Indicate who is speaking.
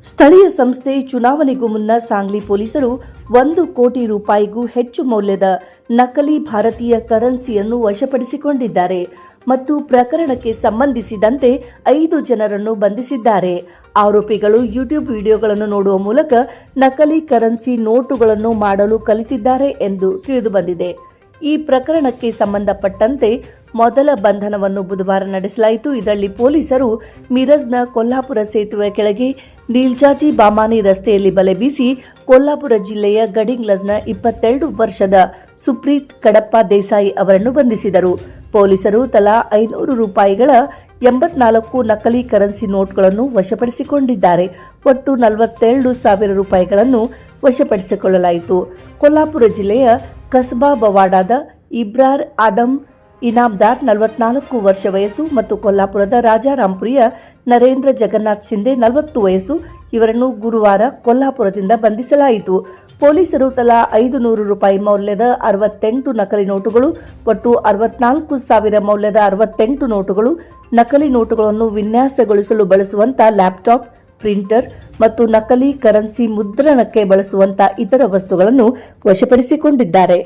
Speaker 1: ಸ್ಥಳೀಯ ಸಂಸ್ಥೆ ಚುನಾವಣೆಗೂ ಮುನ್ನ ಸಾಂಗ್ಲಿ ಪೊಲೀಸರು 1 ಕೋಟಿ ರೂಪಾಯಿಗೂ ಹೆಚ್ಚು ಮೌಲ್ಯದ ನಕಲಿ ಭಾರತೀಯ ಕರೆನ್ಸಿಯನ್ನು ವಶಪಡಿಸಿಕೊಂಡಿದ್ದಾರೆ ಮತ್ತು ಪ್ರಕರಣಕ್ಕೆ ಸಂಬಂಧಿಸಿದಂತೆ 5 ಜನರನ್ನು ಬಂಧಿಸಿದ್ದಾರೆ. ಆರೋಪಿಗಳು ಯೂಟ್ಯೂಬ್ ವಿಡಿಯೋಗಳನ್ನು ನೋಡುವ ಮೂಲಕ ನಕಲಿ ಕರೆನ್ಸಿ ನೋಟುಗಳನ್ನು ಮಾಡಲು ಕಲಿತಿದ್ದಾರೆ ಎಂದು ತಿಳಿದುಬಂದಿದೆ. ಈ ಪ್ರಕರಣಕ್ಕೆ ಸಂಬಂಧಪಟ್ಟಂತೆ ಮೊದಲ ಬಂಧನವನ್ನು ಬುಧವಾರ ನಡೆಸಲಾಯಿತು. ಇದರಲ್ಲಿ ಪೊಲೀಸರು ಮಿರಜ್ನ ಕೊಲ್ಹಾಪುರ ಸೇತುವೆ ಕೆಳಗೆ ನೀಲ್ಜಾಜಿ ಬಾಮಾನಿ ರಸ್ತೆಯಲ್ಲಿ ಬಲೆ ಬೀಸಿ ಕೊಲ್ಹಾಪುರ ಜಿಲ್ಲೆಯ ಗಡಿಂಗ್ಲಜ್ನ 22 ವರ್ಷದ ಸುಪ್ರೀತ್ ಕಡಪ್ಪ ದೇಸಾಯಿ ಅವರನ್ನು ಬಂಧಿಸಿದರು. ಪೊಲೀಸರು ತಲಾ 500 ರೂಪಾಯಿಗಳ 84 ನಕಲಿ ಕರೆನ್ಸಿ ನೋಟ್ಗಳನ್ನು ವಶಪಡಿಸಿಕೊಂಡಿದ್ದಾರೆ. ಒಟ್ಟು 47,000 ರೂಪಾಯಿಗಳನ್ನು ವಶಪಡಿಸಿಕೊಳ್ಳಲಾಯಿತು. ಕೊಲ್ಹಾಪುರ ಜಿಲ್ಲೆಯ ಕಸಬಾ ಬವಾಡಾದ ಇಬ್ರಾರ್ ಆದಮ್ ಇನಾಮ್ದಾರ್ 44 ವರ್ಷ ವಯಸ್ಸು ಮತ್ತು ಕೊಲ್ಹಾಪುರದ ರಾಜಾರಾಂಪುರಿಯ ನರೇಂದ್ರ ಜಗನ್ನಾಥ್ ಶಿಂದೆ 40 ವಯಸ್ಸು ಇವರನ್ನು ಗುರುವಾರ ಕೊಲ್ಹಾಪುರದಿಂದ ಬಂಧಿಸಲಾಯಿತು. ಪೊಲೀಸರು ತಲಾ 500 ರೂಪಾಯಿ ಮೌಲ್ಯದ 68 ನಕಲಿ ನೋಟುಗಳು, ಒಟ್ಟು 64,000 ಮೌಲ್ಯದ 68 ನೋಟುಗಳು, ನಕಲಿ ನೋಟುಗಳನ್ನು ವಿನ್ಯಾಸಗೊಳಿಸಲು ಬಳಸುವಂತ ಲ್ಯಾಪ್ಟಾಪ್, ಪ್ರಿಂಟರ್ ಮತ್ತು ನಕಲಿ ಕರೆನ್ಸಿ ಮುದ್ರಣಕ್ಕೆ ಬಳಸುವಂತ ಇತರ ವಸ್ತುಗಳನ್ನು ವಶಪಡಿಸಿಕೊಂಡಿದ್ದಾರೆ.